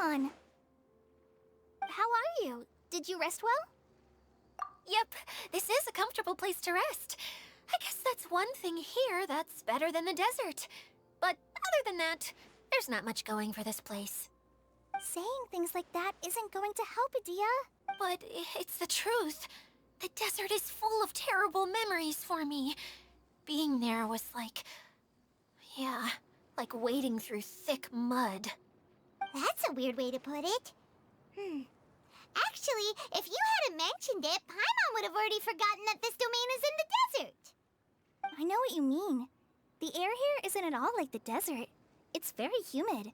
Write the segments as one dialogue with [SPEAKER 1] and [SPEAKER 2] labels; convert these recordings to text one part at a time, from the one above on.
[SPEAKER 1] on? How are you? Did you rest well?
[SPEAKER 2] Yep, this is a comfortable place to rest. I guess that's one thing here that's better than the desert. But other than that, there's not much going for this place.
[SPEAKER 1] Saying things like that isn't going to help, Adia.
[SPEAKER 2] But it's the truth. The desert is full of terrible memories for me. Being there was like... yeah, like wading through thick mud.
[SPEAKER 1] That's a weird way to put it. Actually, if you hadn't mentioned it, Paimon would have already forgotten that this domain is in the desert. I know what you mean. The air here isn't at all like the desert. It's very humid.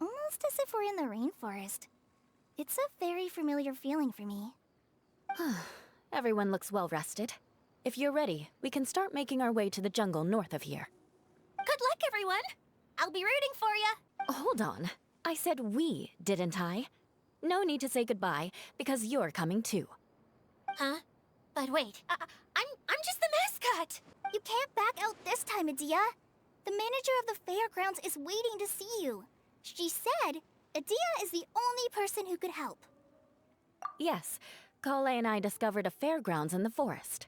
[SPEAKER 1] Almost as if we're in the rainforest. It's a very familiar feeling for me.
[SPEAKER 3] Everyone looks well rested. If you're ready, we can start making our way to the jungle north of here.
[SPEAKER 2] Good luck, everyone! I'll be rooting for ya!
[SPEAKER 3] Hold on. I said we, didn't I? No need to say goodbye, because you're coming too.
[SPEAKER 2] Huh? But wait, I'm just the mascot!
[SPEAKER 1] You can't back out this time, Adia. The manager of the fairgrounds is waiting to see you. She said Adia is the only person who could help.
[SPEAKER 3] Yes, Kale and I discovered a fairgrounds in the forest.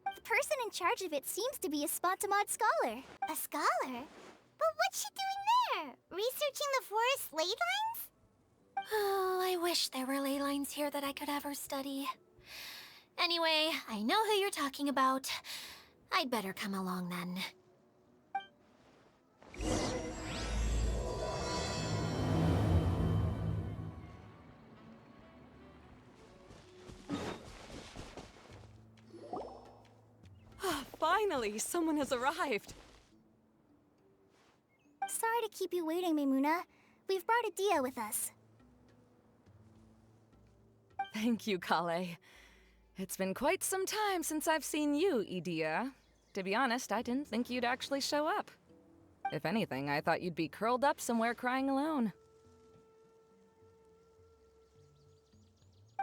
[SPEAKER 1] The person in charge of it seems to be a Spontamod scholar. A scholar? But what's she doing there? Researching the forest ley lines?
[SPEAKER 2] Oh, I wish there were ley lines here that I could ever study. Anyway, I know who you're talking about. I'd better come along then.
[SPEAKER 4] Finally, someone has arrived.
[SPEAKER 1] Sorry to keep you waiting, Maimuna. We've brought Adia with us.
[SPEAKER 4] Thank you, Kale. It's been quite some time since I've seen you, Idia. To be honest, I didn't think you'd actually show up. If anything, I thought you'd be curled up somewhere crying alone.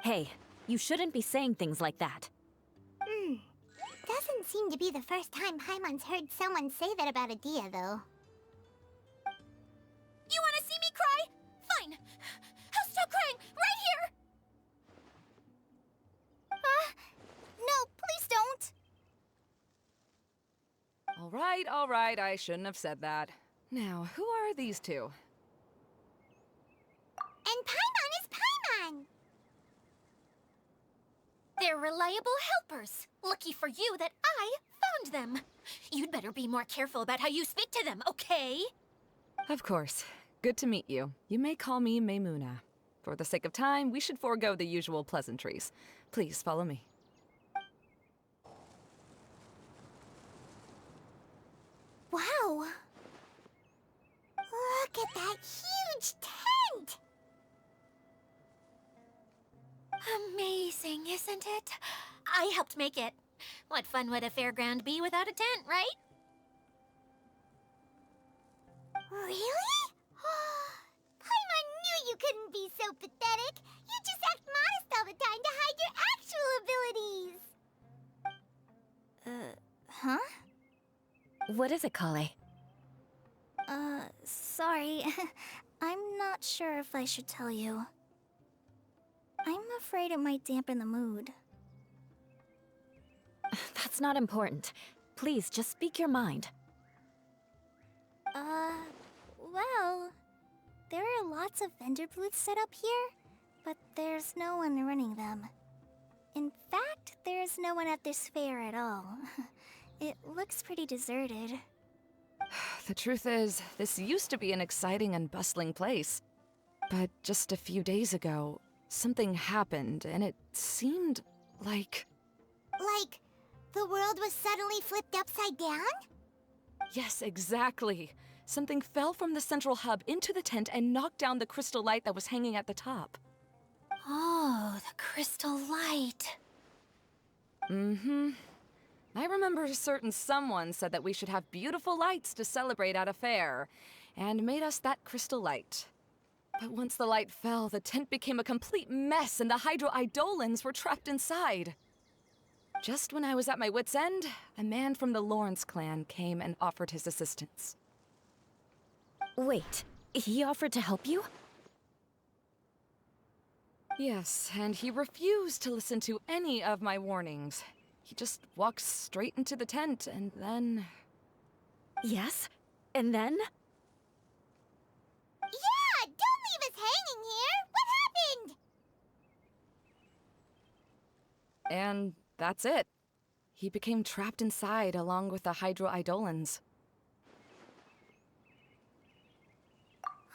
[SPEAKER 3] Hey, you shouldn't be saying things like that.
[SPEAKER 1] Doesn't seem to be the first time Paimon's heard someone say that about Adia, though.
[SPEAKER 2] You want to see me cry? Fine. I'll stop crying right here!
[SPEAKER 1] No, please don't!
[SPEAKER 4] All right, I shouldn't have said that. Now, who are these two?
[SPEAKER 1] And Paimon is Paimon!
[SPEAKER 2] They're reliable helpers. Lucky for you that I found them. You'd better be more careful about how you speak to them, okay?
[SPEAKER 4] Of course. Good to meet you. You may call me Maimuna. For the sake of time, we should forego the usual pleasantries. Please follow me.
[SPEAKER 1] Wow! Look at that huge tent!
[SPEAKER 2] Amazing, isn't it? I helped make it. What fun would a fairground be without a tent, right?
[SPEAKER 1] Really? Paimon knew you couldn't be so pathetic. You just act modest all the time to hide your actual abilities. Huh?
[SPEAKER 3] What is it, Kale?
[SPEAKER 1] Sorry. I'm not sure if I should tell you. I'm afraid it might dampen the mood.
[SPEAKER 3] That's not important. Please, just speak your mind.
[SPEAKER 1] Well, there are lots of vendor booths set up here, but there's no one running them. In fact, there's no one at this fair at all. It looks pretty deserted.
[SPEAKER 4] The truth is, this used to be an exciting and bustling place. But just a few days ago, something happened, and it seemed like...
[SPEAKER 1] Like, the world was suddenly flipped upside down?
[SPEAKER 4] Yes, exactly. Something fell from the central hub into the tent and knocked down the crystal light that was hanging at the top.
[SPEAKER 2] Oh, the crystal light.
[SPEAKER 4] Mm-hmm. I remember a certain someone said that we should have beautiful lights to celebrate at a fair, and made us that crystal light. But once the light fell, the tent became a complete mess and the Hydro-Eidolons were trapped inside. Just when I was at my wit's end, a man from the Lawrence clan came and offered his assistance.
[SPEAKER 3] Wait, He offered to help you?
[SPEAKER 4] Yes, and he refused to listen to any of my warnings. He just walked straight into the tent, and then...
[SPEAKER 3] Yes? And then?
[SPEAKER 1] Yeah, don't leave us hanging here! What happened?
[SPEAKER 4] And that's it. He became trapped inside along with the hydroidolans.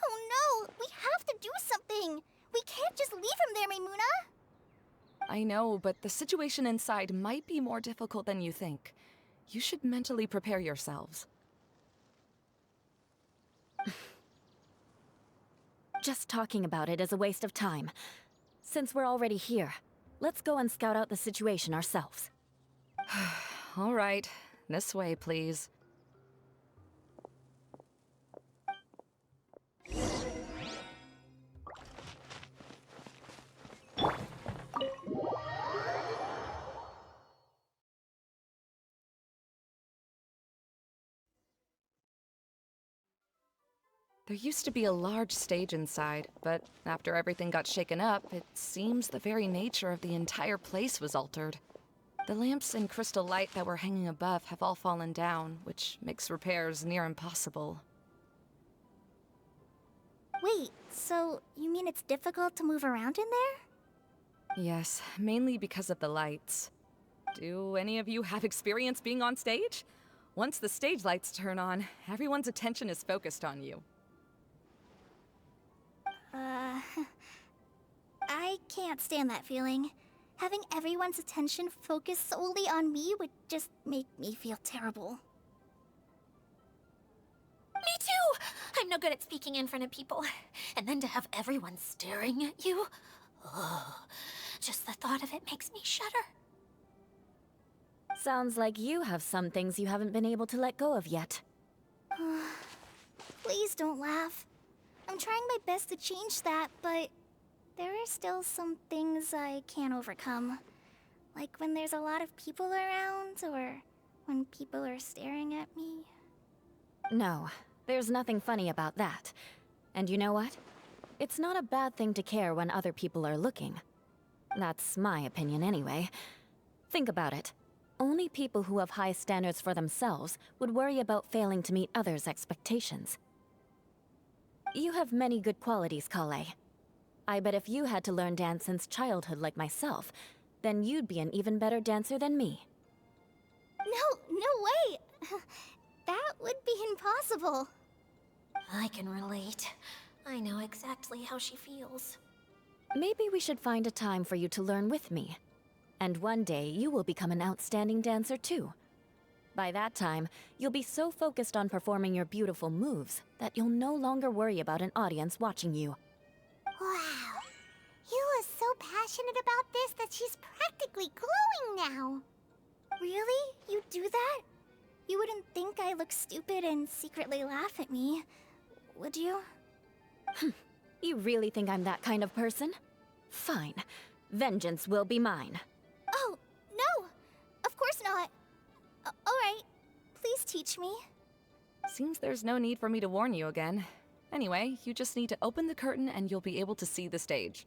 [SPEAKER 1] Oh no! We have to do something! We can't just leave him there, Maimuna!
[SPEAKER 4] I know, but the situation inside might be more difficult than you think. You should mentally prepare yourselves.
[SPEAKER 3] Just talking about it is a waste of time. Since we're already here, let's go and scout out the situation ourselves.
[SPEAKER 4] All right, this way, please. There used to be a large stage inside, but after everything got shaken up, it seems the very nature of the entire place was altered. The lamps and crystal light that were hanging above have all fallen down, which makes repairs near impossible.
[SPEAKER 1] Wait, so you mean it's difficult to move around in there?
[SPEAKER 4] Yes, mainly because of the lights. Do any of you have experience being on stage? Once the stage lights turn on, everyone's attention is focused on you.
[SPEAKER 1] I can't stand that feeling. Having everyone's attention focused solely on me would just make me feel terrible.
[SPEAKER 2] Me too! I'm no good at speaking in front of people. And then to have everyone staring at you? Oh, just the thought of it makes me shudder.
[SPEAKER 3] Sounds like you have some things you haven't been able to let go of yet.
[SPEAKER 1] Please don't laugh. I'm trying my best to change that, but there are still some things I can't overcome. Like when there's a lot of people around, or when people are staring at me.
[SPEAKER 3] No, there's nothing funny about that. And you know what? It's not a bad thing to care when other people are looking. That's my opinion anyway. Think about it. Only people who have high standards for themselves would worry about failing to meet others' expectations. You have many good qualities, Kale. I bet if you had to learn dance since childhood like myself, then you'd be an even better dancer than me.
[SPEAKER 1] No way! That would be impossible.
[SPEAKER 2] I can relate. I know exactly how she feels.
[SPEAKER 3] Maybe we should find a time for you to learn with me. And one day, you will become an outstanding dancer too. By that time, you'll be so focused on performing your beautiful moves that you'll no longer worry about an audience watching you.
[SPEAKER 1] Wow. You are so passionate about this that she's practically glowing now. Really? You do that? You wouldn't think I look stupid and secretly laugh at me, would you?
[SPEAKER 3] You really think I'm that kind of person? Fine. Vengeance will be mine.
[SPEAKER 1] Oh, no! Of course not. Alright, please teach me.
[SPEAKER 4] Seems there's no need for me to warn you again. Anyway, you just need to open the curtain and you'll be able to see the stage.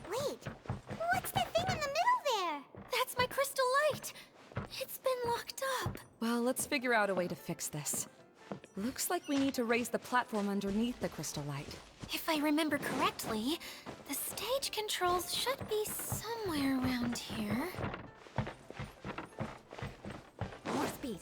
[SPEAKER 1] Wait, what's the thing in the middle there?
[SPEAKER 2] That's my crystal light! It's been locked up.
[SPEAKER 4] Well, let's figure out a way to fix this. Looks like we need to raise the platform underneath the crystal light.
[SPEAKER 2] If I remember correctly, the stage controls should be somewhere around here.
[SPEAKER 3] More speed.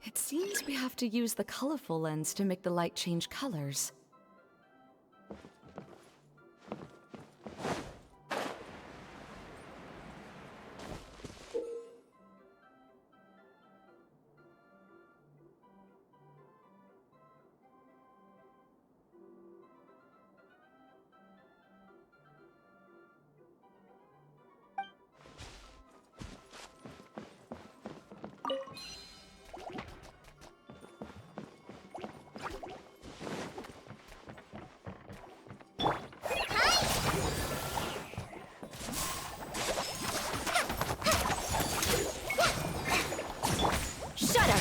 [SPEAKER 4] It seems we have to use the colorful lens to make the light change colors.
[SPEAKER 3] Shut up!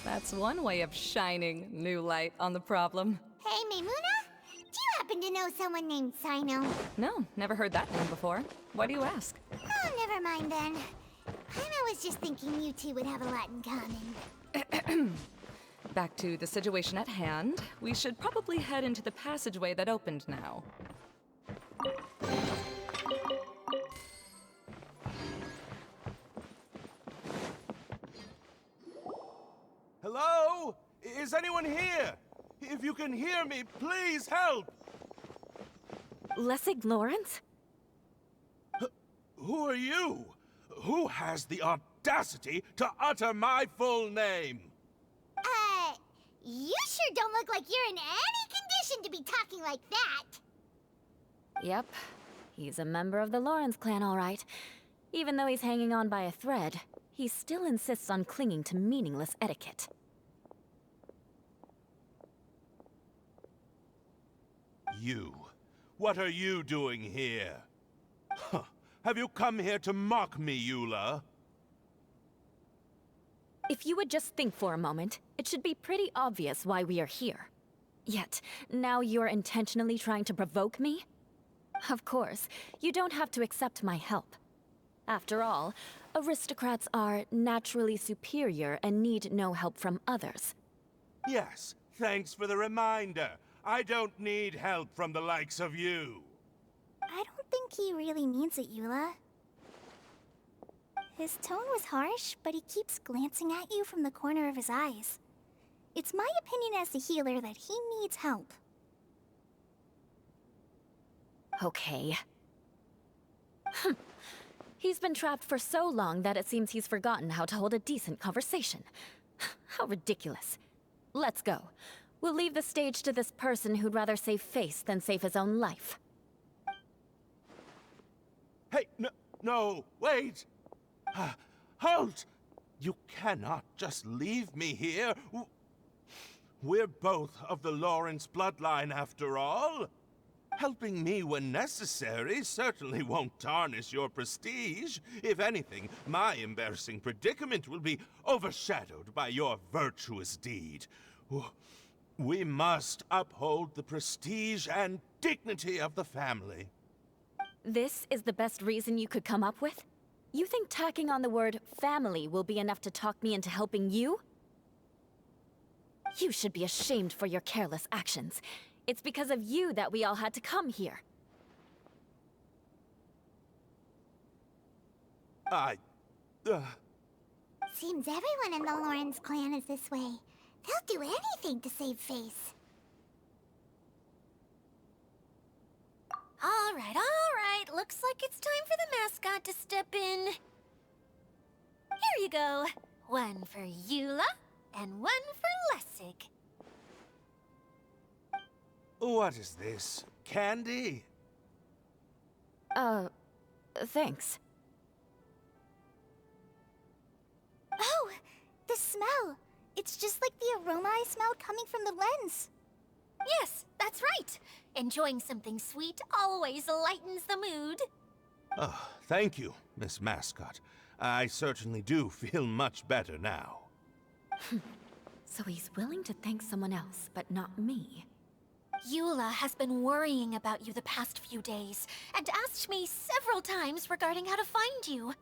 [SPEAKER 4] That's one way of shining new light on the problem.
[SPEAKER 1] Hey, Maymuna? Do you happen to know someone named Sino?
[SPEAKER 4] No, never heard that name before. Why do you ask?
[SPEAKER 1] Oh, never mind then. I was just thinking you two would have a lot in common.
[SPEAKER 4] Back to the situation at hand. We should probably head into the passageway that opened now.
[SPEAKER 5] Hello? Is anyone here? If you can hear me, please help!
[SPEAKER 3] Lessig Lawrence?
[SPEAKER 5] Who are you? Who has the audacity to utter my full name?
[SPEAKER 1] You sure don't look like you're in any condition to be talking like that.
[SPEAKER 3] Yep. He's a member of the Lawrence clan, all right. Even though he's hanging on by a thread, he still insists on clinging to meaningless etiquette.
[SPEAKER 5] You. What are you doing here? Huh. Have you come here to mock me, Eula?
[SPEAKER 3] If you would just think for a moment, it should be pretty obvious why we are here. Yet, now you're intentionally trying to provoke me? Of course, you don't have to accept my help. After all, aristocrats are naturally superior and need no help from others.
[SPEAKER 5] Yes, thanks for the reminder. I don't need help from the likes of you.
[SPEAKER 1] I don't think he really means it, Eula. His tone was harsh, but he keeps glancing at you from the corner of his eyes. It's my opinion as the healer that he needs help.
[SPEAKER 3] Okay. He's been trapped for so long that it seems he's forgotten how to hold a decent conversation. How ridiculous. Let's go. We'll leave the stage to this person who'd rather save face than save his own life.
[SPEAKER 5] Hey, no, wait! Halt! You cannot just leave me here. We're both of the Lawrence bloodline, after all. Helping me when necessary certainly won't tarnish your prestige. If anything, my embarrassing predicament will be overshadowed by your virtuous deed. We must uphold the prestige and dignity of the family.
[SPEAKER 3] This is the best reason you could come up with? You think tacking on the word family will be enough to talk me into helping you? You should be ashamed for your careless actions. It's because of you that we all had to come here.
[SPEAKER 1] Seems everyone in the Lawrence clan is this way. They'll do anything to save face.
[SPEAKER 2] All right. Looks like it's time for the mascot to step in. Here you go. One for Eula, and one for Lessig.
[SPEAKER 5] What is this? Candy?
[SPEAKER 3] Thanks.
[SPEAKER 1] Oh, the smell. It's just like the aroma I smelled coming from the lens.
[SPEAKER 2] Yes, that's right. Enjoying something sweet always lightens the mood.
[SPEAKER 5] Oh, thank you, Miss Mascot. I certainly do feel much better now.
[SPEAKER 3] So he's willing to thank someone else, but not me.
[SPEAKER 2] Eula has been worrying about you the past few days, and asked me several times regarding how to find you.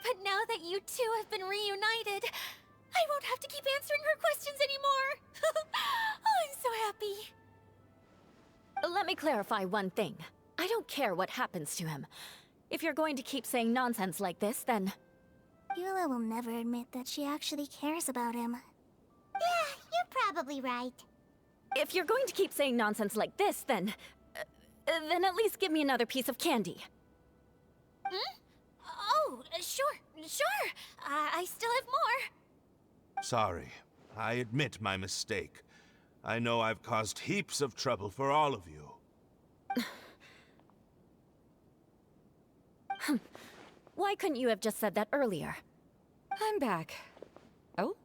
[SPEAKER 2] But now that you two have been reunited, I won't have to keep answering her questions anymore. Oh, I'm so happy.
[SPEAKER 3] Let me clarify one thing. I don't care what happens to him. If you're going to keep saying nonsense like this, then...
[SPEAKER 1] Beulah will never admit that she actually cares about him. Yeah, you're probably right.
[SPEAKER 3] If you're going to keep saying nonsense like this, then at least give me another piece of candy.
[SPEAKER 2] Hmm? Oh, sure. I still have more.
[SPEAKER 5] Sorry. I admit my mistake. I know I've caused heaps of trouble for all of you.
[SPEAKER 3] Why couldn't you have just said that earlier?
[SPEAKER 4] I'm back. Oh?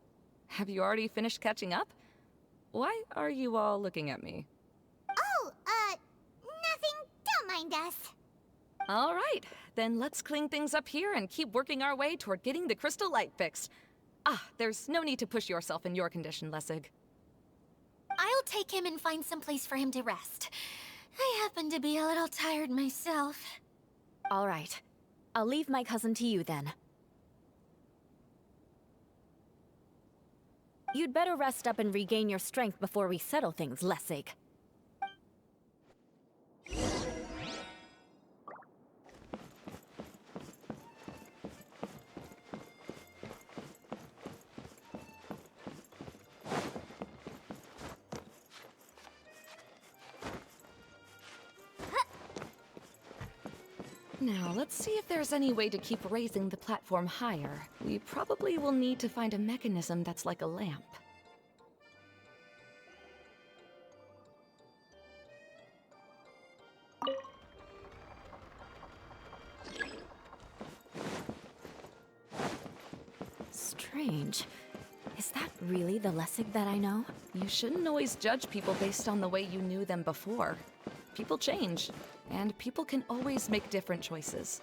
[SPEAKER 4] Have you already finished catching up? Why are you all looking at me?
[SPEAKER 1] Oh, nothing. Don't mind us.
[SPEAKER 4] All right, then let's clean things up here and keep working our way toward getting the crystal light fixed. Ah, there's no need to push yourself in your condition, Lessig.
[SPEAKER 2] I'll take him and find some place for him to rest. I happen to be a little tired myself.
[SPEAKER 3] All right. I'll leave my cousin to you then. You'd better rest up and regain your strength before we settle things, Lessig.
[SPEAKER 4] Now, let's see if there's any way to keep raising the platform higher. We probably will need to find a mechanism that's like a lamp.
[SPEAKER 3] Strange. Is that really the Lessig that I know?
[SPEAKER 4] You shouldn't always judge people based on the way you knew them before. People change, and people can always make different choices.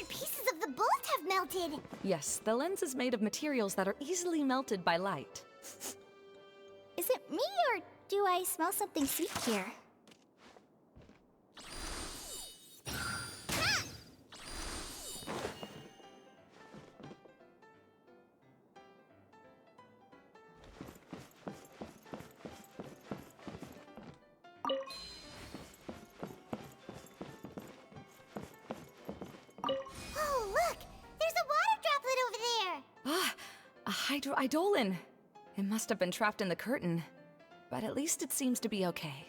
[SPEAKER 1] Pieces of the bolt have melted.
[SPEAKER 4] Yes, the lens is made of materials that are easily melted by light.
[SPEAKER 1] Is it me, or do I smell something sweet here? Oh, look! There's a water droplet over there!
[SPEAKER 4] Ah, a hydroidolin. It must have been trapped in the curtain, but at least it seems to be okay.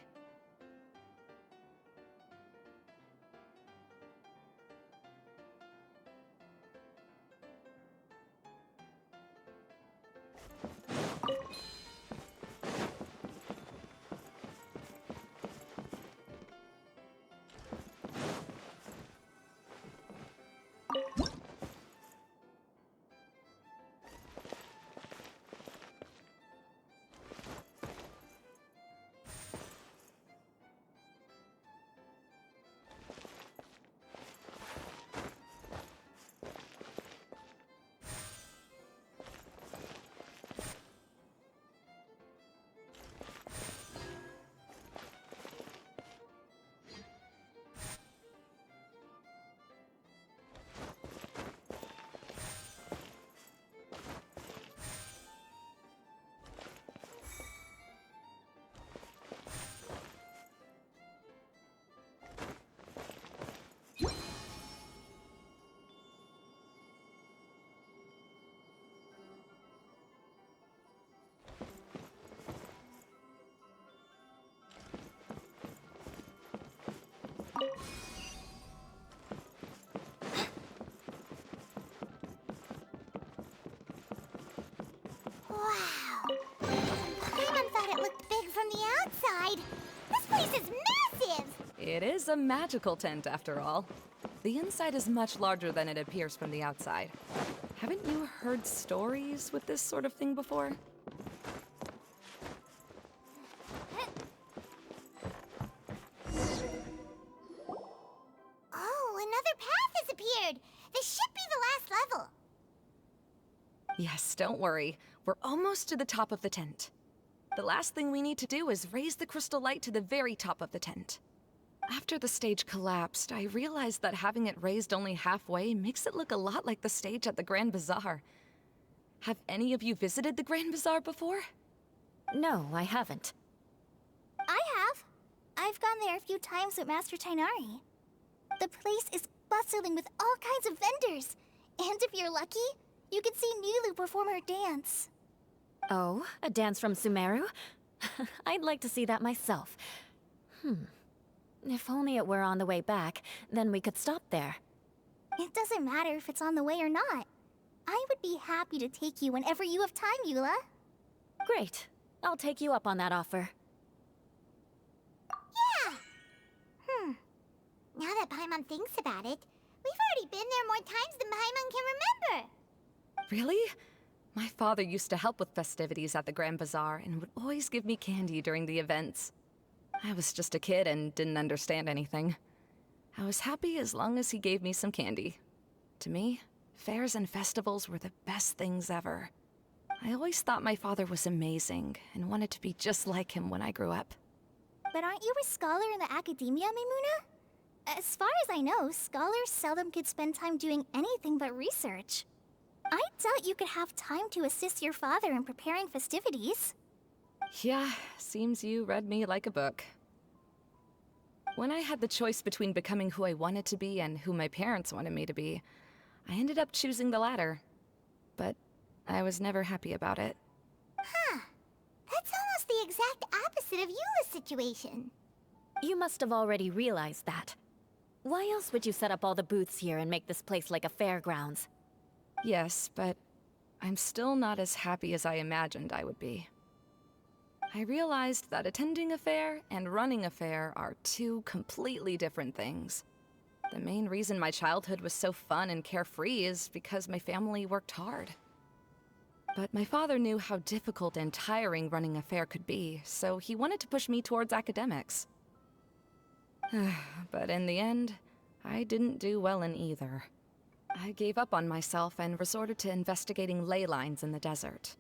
[SPEAKER 1] Wow! Paimon thought it looked big from the outside. This place is massive!
[SPEAKER 4] It is a magical tent, after all. The inside is much larger than it appears from the outside. Haven't you heard stories with this sort of thing before?
[SPEAKER 1] Oh, another path has appeared! This should be the last level.
[SPEAKER 4] Yes, don't worry. We're almost to the top of the tent. The last thing we need to do is raise the crystal light to the very top of the tent. After the stage collapsed, I realized that having it raised only halfway makes it look a lot like the stage at the Grand Bazaar. Have any of you visited the Grand Bazaar before?
[SPEAKER 3] No, I haven't.
[SPEAKER 1] I have. I've gone there a few times with Master Tainari. The place is bustling with all kinds of vendors. And if you're lucky, you can see Nilu perform her dance.
[SPEAKER 3] Oh, a dance from Sumeru? I'd like to see that myself. If only it were on the way back, then we could stop there.
[SPEAKER 1] It doesn't matter if it's on the way or not. I would be happy to take you whenever you have time, Eula.
[SPEAKER 3] Great. I'll take you up on that offer.
[SPEAKER 1] Yeah! Now that Paimon thinks about it, we've already been there more times than Paimon can remember.
[SPEAKER 4] Really? My father used to help with festivities at the Grand Bazaar and would always give me candy during the events. I was just a kid and didn't understand anything. I was happy as long as he gave me some candy. To me, fairs and festivals were the best things ever. I always thought my father was amazing and wanted to be just like him when I grew up.
[SPEAKER 1] But aren't you a scholar in the academia, Maimuna? As far as I know, scholars seldom could spend time doing anything but research. I doubt you could have time to assist your father in preparing festivities.
[SPEAKER 4] Yeah, seems you read me like a book. When I had the choice between becoming who I wanted to be and who my parents wanted me to be, I ended up choosing the latter. But I was never happy about it.
[SPEAKER 1] Huh. That's almost the exact opposite of Eula's situation.
[SPEAKER 3] You must have already realized that. Why else would you set up all the booths here and make this place like a fairgrounds?
[SPEAKER 4] Yes, but I'm still not as happy as I imagined I would be. I realized that attending a fair and running a fair are two completely different things. The main reason my childhood was so fun and carefree is because my family worked hard. But my father knew how difficult and tiring running a fair could be, so he wanted to push me towards academics. But in the end, I didn't do well in either. I gave up on myself and resorted to investigating ley lines in the desert.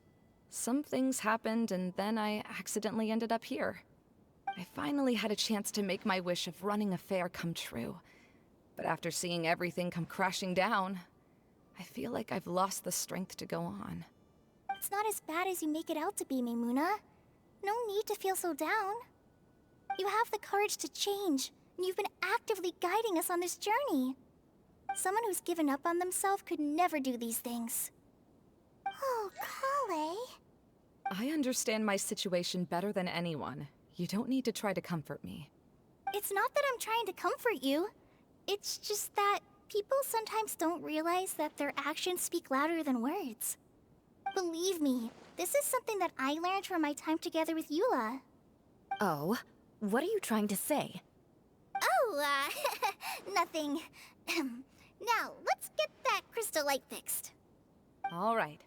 [SPEAKER 4] Some things happened, and then I accidentally ended up here. I finally had a chance to make my wish of running a fair come true. But after seeing everything come crashing down, I feel like I've lost the strength to go on.
[SPEAKER 1] It's not as bad as you make it out to be, Maimuna. No need to feel so down. You have the courage to change, and you've been actively guiding us on this journey. Someone who's given up on themselves could never do these things. Oh, Kale.
[SPEAKER 4] I understand my situation better than anyone. You don't need to try to comfort me.
[SPEAKER 1] It's not that I'm trying to comfort you. It's just that people sometimes don't realize that their actions speak louder than words. Believe me, this is something that I learned from my time together with Eula.
[SPEAKER 3] Oh, what are you trying to say?
[SPEAKER 1] Oh, nothing. Now, let's get that crystal light fixed.
[SPEAKER 4] All right.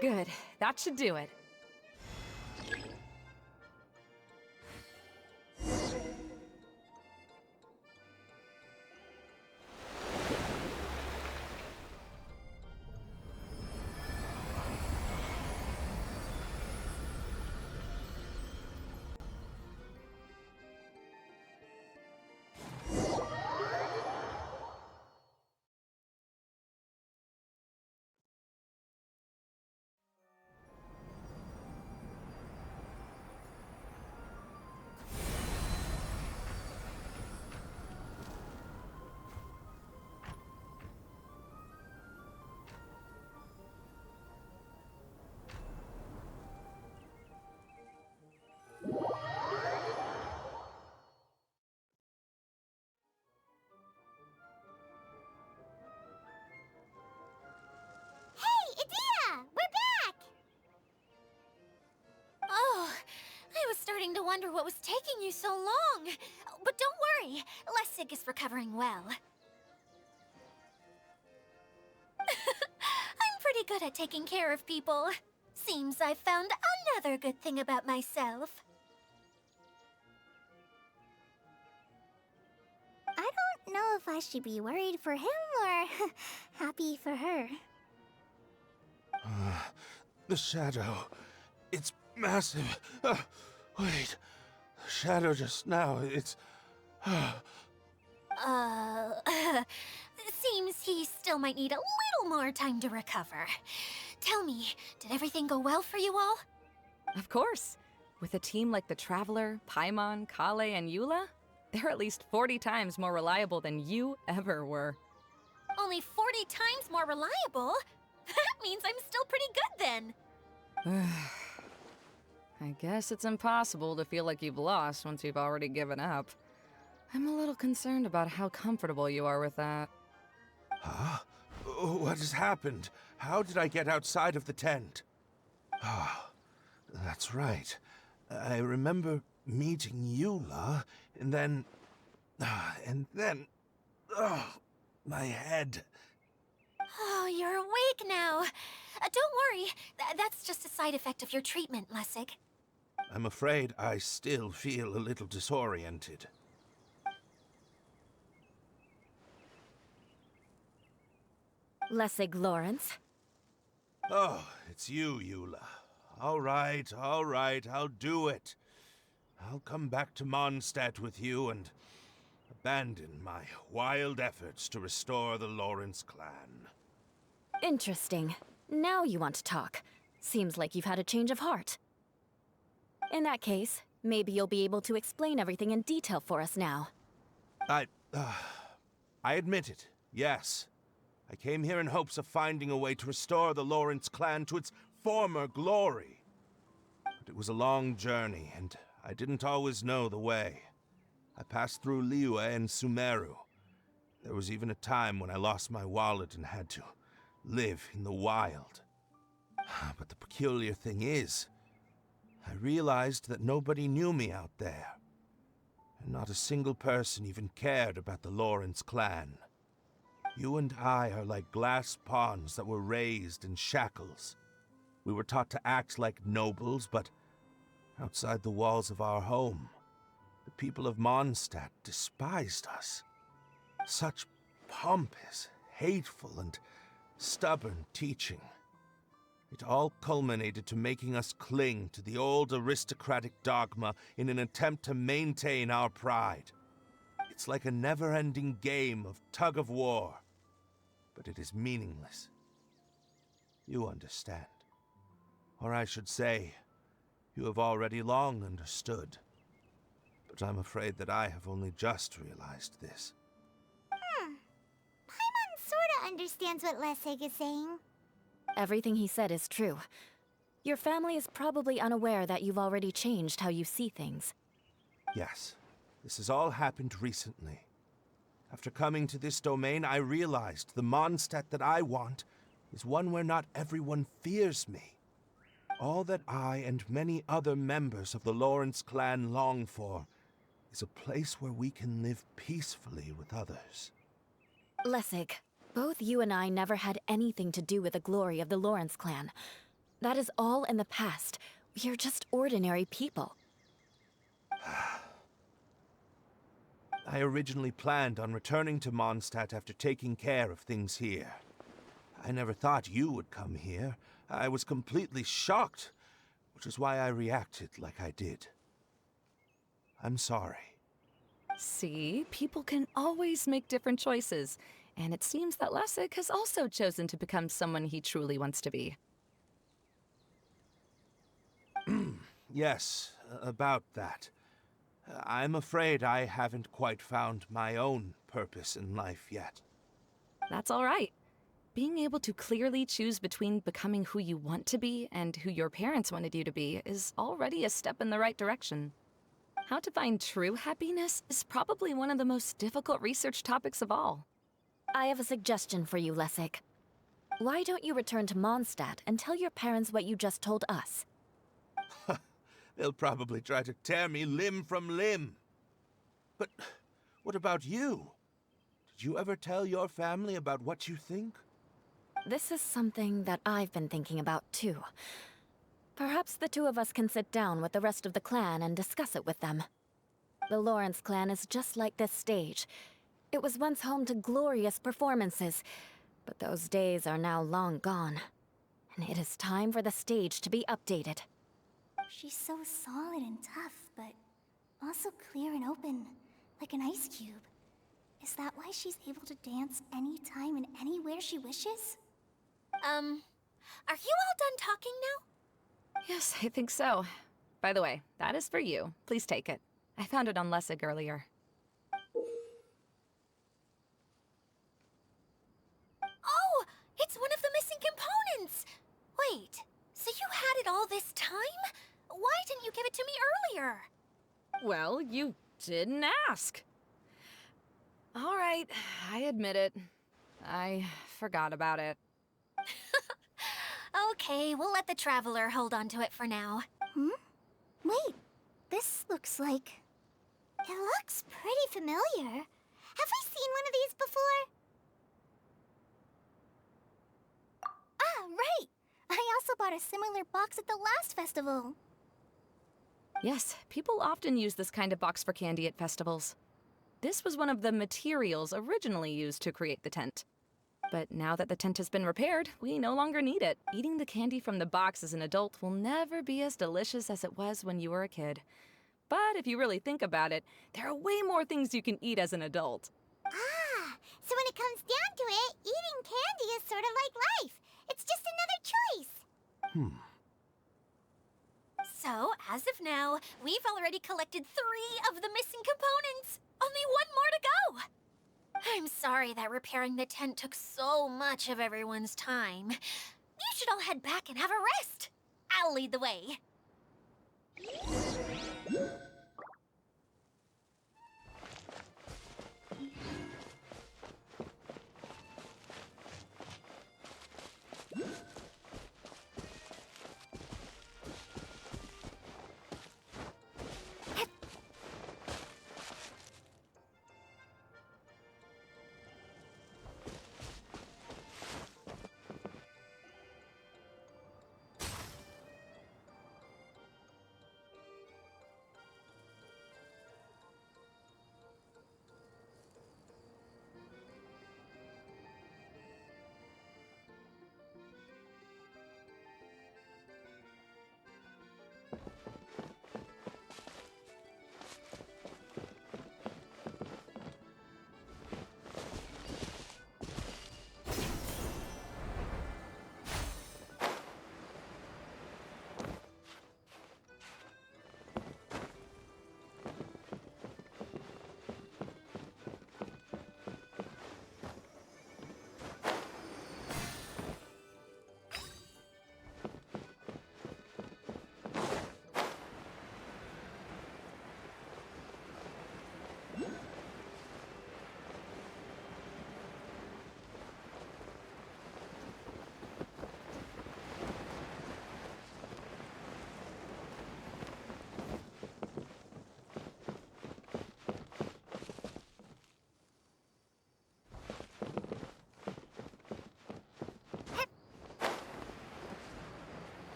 [SPEAKER 4] Good. That should do it.
[SPEAKER 1] Hey, Idea! We're back!
[SPEAKER 2] Oh, I was starting to wonder what was taking you so long. But don't worry, Lessig is recovering well. I'm pretty good at taking care of people. Seems I've found another good thing about myself.
[SPEAKER 1] I don't know if I should be worried for him or happy for her.
[SPEAKER 5] The shadow. It's massive. Wait. The shadow just now. It's.
[SPEAKER 2] Seems he still might need a little more time to recover. Tell me, did everything go well for you all?
[SPEAKER 4] Of course. With a team like the Traveler, Paimon, Kale, and Eula, they're at least 40 times more reliable than you ever were.
[SPEAKER 2] Only 40 times more reliable? That means I'm still pretty good then.
[SPEAKER 4] I guess it's impossible to feel like you've lost once you've already given up. I'm a little concerned about how comfortable you are with that.
[SPEAKER 5] Huh? What has happened? How did I get outside of the tent? Ah, that's right. I remember meeting Eula, and then... Oh, my head.
[SPEAKER 2] Oh, you're awake now. Don't worry, that's just a side effect of your treatment, Lessig.
[SPEAKER 5] I'm afraid I still feel a little disoriented.
[SPEAKER 3] Lessig Lawrence.
[SPEAKER 5] Oh, it's you, Eula. All right, I'll do it. I'll come back to Mondstadt with you and abandon my wild efforts to restore the Lawrence clan.
[SPEAKER 3] Interesting. Now you want to talk. Seems like you've had a change of heart. In that case, maybe you'll be able to explain everything in detail for us now.
[SPEAKER 5] I admit it, yes. I came here in hopes of finding a way to restore the Lawrence clan to its former glory. But it was a long journey, and I didn't always know the way. I passed through Liyue and Sumeru. There was even a time when I lost my wallet and had to live in the wild. But the peculiar thing is, I realized that nobody knew me out there. And not a single person even cared about the Lawrence clan. You and I are like glass pawns that were raised in shackles. We were taught to act like nobles, but outside the walls of our home, the people of Mondstadt despised us. Such pompous, hateful, and stubborn teaching. It all culminated to making us cling to the old aristocratic dogma in an attempt to maintain our pride. It's like a never-ending game of tug-of-war, but it is meaningless. You understand. Or I should say, you have already long understood. But I'm afraid that I have only just realized this.
[SPEAKER 1] Paimon sorta understands what Lessig is saying.
[SPEAKER 3] Everything he said is true. Your family is probably unaware that you've already changed how you see things.
[SPEAKER 5] Yes, this has all happened recently. After coming to this domain, I realized the Mondstadt that I want is one where not everyone fears me. All that I and many other members of the Lawrence clan long for is a place where we can live peacefully with others.
[SPEAKER 3] Lessig, both you and I never had anything to do with the glory of the Lawrence clan. That is all in the past. We are just ordinary people.
[SPEAKER 5] I originally planned on returning to Mondstadt after taking care of things here. I never thought you would come here. I was completely shocked, which is why I reacted like I did. I'm sorry.
[SPEAKER 4] See, people can always make different choices, and it seems that Lessig has also chosen to become someone he truly wants to be.
[SPEAKER 5] Yes, about that. I'm afraid I haven't quite found my own purpose in life yet.
[SPEAKER 4] That's all right. Being able to clearly choose between becoming who you want to be and who your parents wanted you to be is already a step in the right direction. How to find true happiness is probably one of the most difficult research topics of all.
[SPEAKER 3] I have a suggestion for you, Lessig. Why don't you return to Mondstadt and tell your parents what you just told us?
[SPEAKER 5] They'll probably try to tear me limb from limb. But what about you? Did you ever tell your family about what you think?
[SPEAKER 3] This is something that I've been thinking about, too. Perhaps the two of us can sit down with the rest of the clan and discuss it with them. The Lawrence clan is just like this stage. It was once home to glorious performances, but those days are now long gone. And it is time for the stage to be updated.
[SPEAKER 1] She's so solid and tough, but also clear and open, like an ice cube. Is that why she's able to dance anytime and anywhere she wishes?
[SPEAKER 2] Are you all done talking now?
[SPEAKER 4] Yes, I think so. By the way, that is for you. Please take it. I found it on Lessig earlier.
[SPEAKER 2] Oh, it's one of the missing components! Wait, so you had it all this time? Why didn't you give it to me earlier?
[SPEAKER 4] Well, you didn't ask. All right, I admit it. I forgot about it.
[SPEAKER 2] Okay, we'll let the Traveler hold on to it for now.
[SPEAKER 1] Wait, this looks like... It looks pretty familiar. Have we seen one of these before? Ah, right! I also bought a similar box at the last festival.
[SPEAKER 4] Yes, people often use this kind of box for candy at festivals. This was one of the materials originally used to create the tent. But now that the tent has been repaired, we no longer need it. Eating the candy from the box as an adult will never be as delicious as it was when you were a kid. But if you really think about it, there are way more things you can eat as an adult.
[SPEAKER 1] Ah, so when it comes down to it, eating candy is sort of like life. It's just another choice.
[SPEAKER 2] So, as of now, we've already collected 3 of the missing components. Only 1 more to go. I'm sorry that repairing the tent took so much of everyone's time. You should all head back and have a rest. I'll lead the way.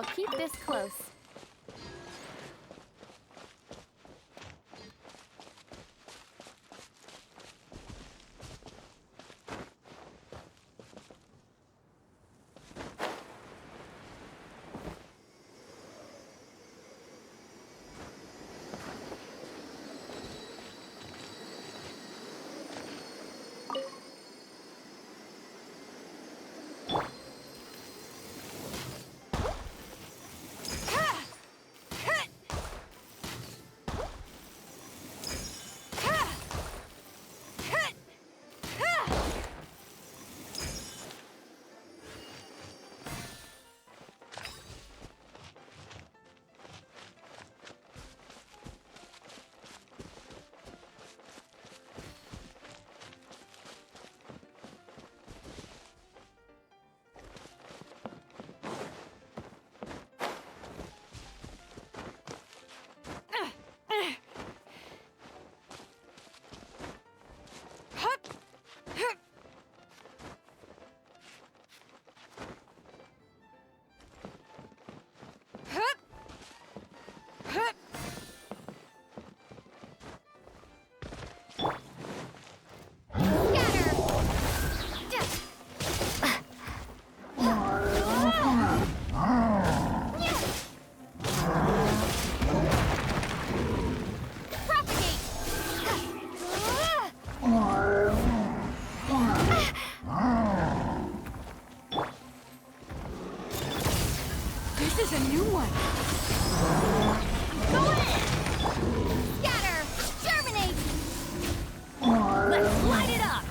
[SPEAKER 3] I'll keep this close.
[SPEAKER 4] This is a new one.
[SPEAKER 1] Go in! Scatter! Germinate!
[SPEAKER 3] Let's light it up!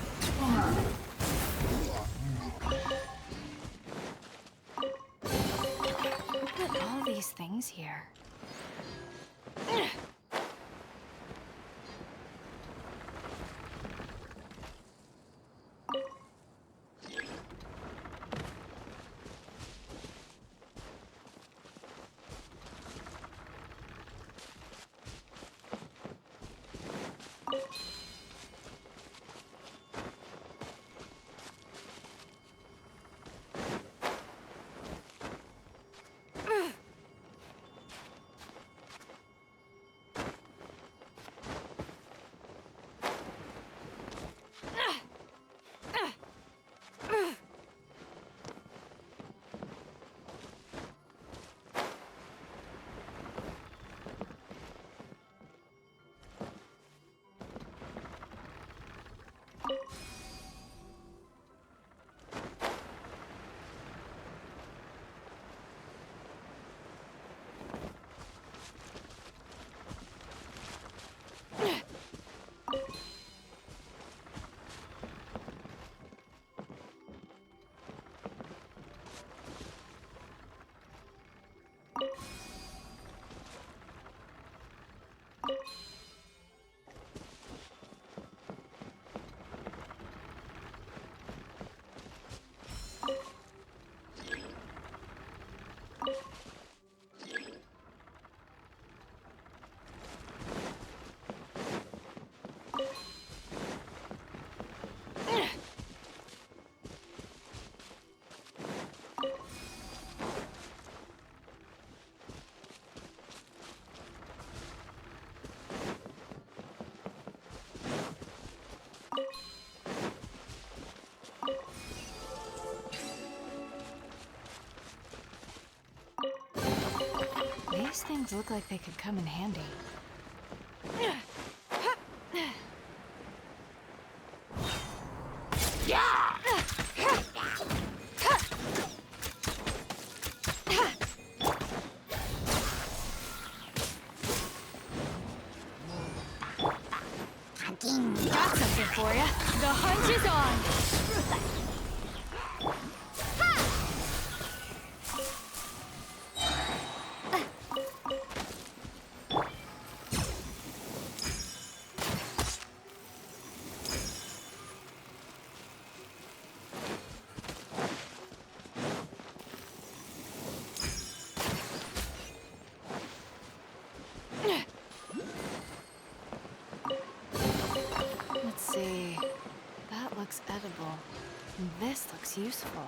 [SPEAKER 4] Who put all these things here? These things look like they could come in handy. Got something for ya. The hunt is on. Let's see. That looks edible. And this looks useful.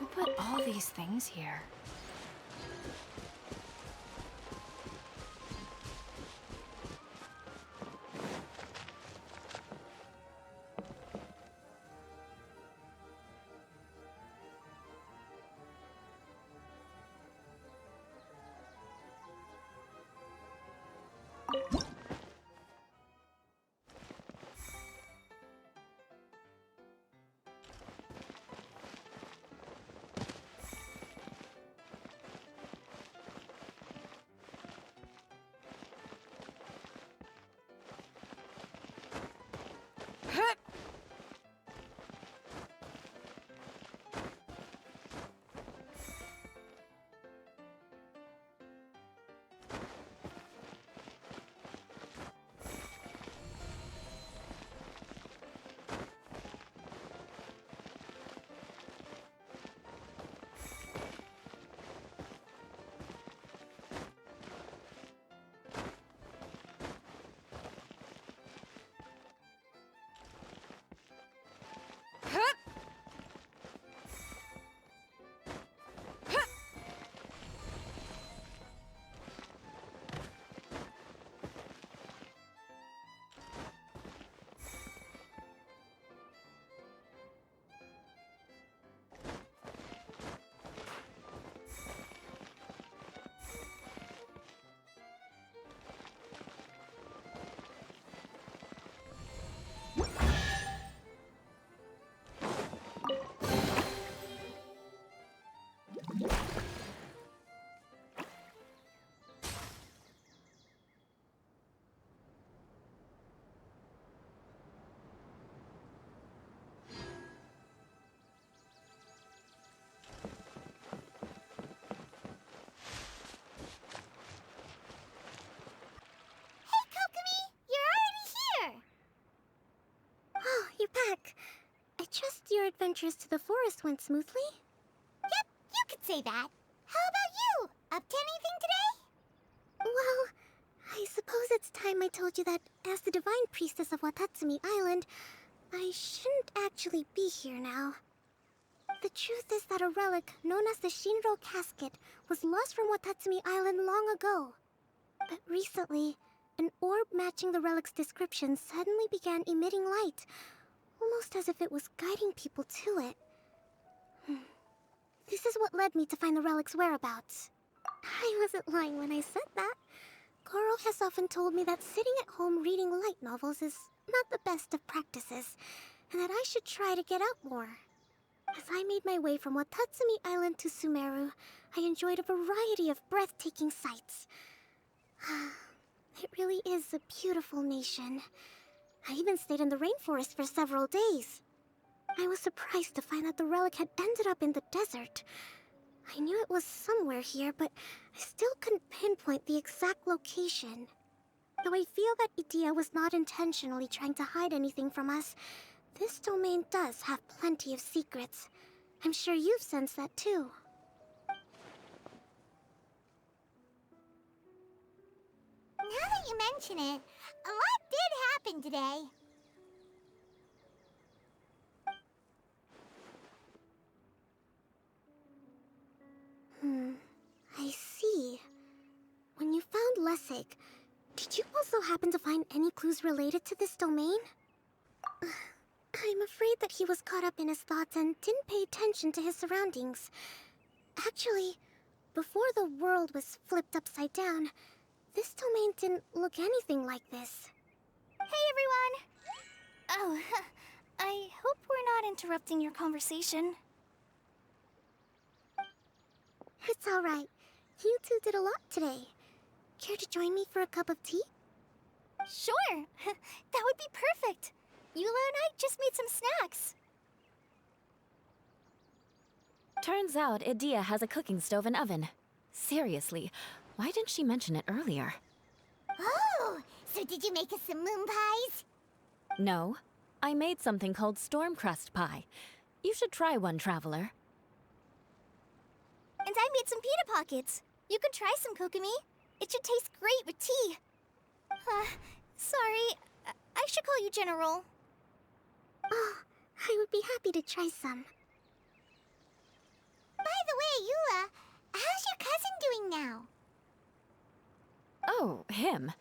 [SPEAKER 3] Who put all these things here?
[SPEAKER 1] back. I trust your adventures to the forest went smoothly? Yep, you could say that. How about you? Up to anything today? Well, I suppose it's time I told you that as the Divine Priestess of Watatsumi Island, I shouldn't actually be here now. The truth is that a relic known as the Shinro Casket was lost from Watatsumi Island long ago. But recently, an orb matching the relic's description suddenly began emitting light, almost as if it was guiding people to it. This is what led me to find the relic's whereabouts. I wasn't lying when I said that. Goro has often told me that sitting at home reading light novels is not the best of practices, and that I should try to get out more. As I made my way from Watatsumi Island to Sumeru, I enjoyed a variety of breathtaking sights. It really is a beautiful nation. I even stayed in the rainforest for several days. I was surprised to find that the relic had ended up in the desert. I knew it was somewhere here, but I still couldn't pinpoint the exact location. Though I feel that Idia was not intentionally trying to hide anything from us, this domain does have plenty of secrets.
[SPEAKER 6] I'm sure you've sensed that too.
[SPEAKER 1] Now that you mention it, a lot did happen today.
[SPEAKER 6] I see. When you found Lessig, did you also happen to find any clues related to this domain? I'm afraid that he was caught up in his thoughts and didn't pay attention to his surroundings. Actually, before the world was flipped upside down, this domain didn't look anything like this.
[SPEAKER 1] Hey, everyone! Oh, I hope we're not interrupting your conversation.
[SPEAKER 6] It's alright. You two did a lot today. Care to join me for a cup of tea?
[SPEAKER 1] Sure! That would be perfect! Eula and I just made some snacks.
[SPEAKER 3] Turns out Idea has a cooking stove and oven. Seriously, why didn't she mention it earlier?
[SPEAKER 1] Oh! So did you make us some moon pies?
[SPEAKER 3] No, I made something called storm crust pie. You should try one, Traveler.
[SPEAKER 1] And I made some pita pockets. You can try some, Kokomi. It should taste great with tea. Sorry. I should call you General.
[SPEAKER 6] Oh, I would be happy to try some.
[SPEAKER 1] By the way, Eula, how's your cousin doing now?
[SPEAKER 3] Oh, him.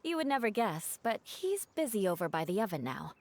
[SPEAKER 3] You would never guess, but he's busy over by the oven now.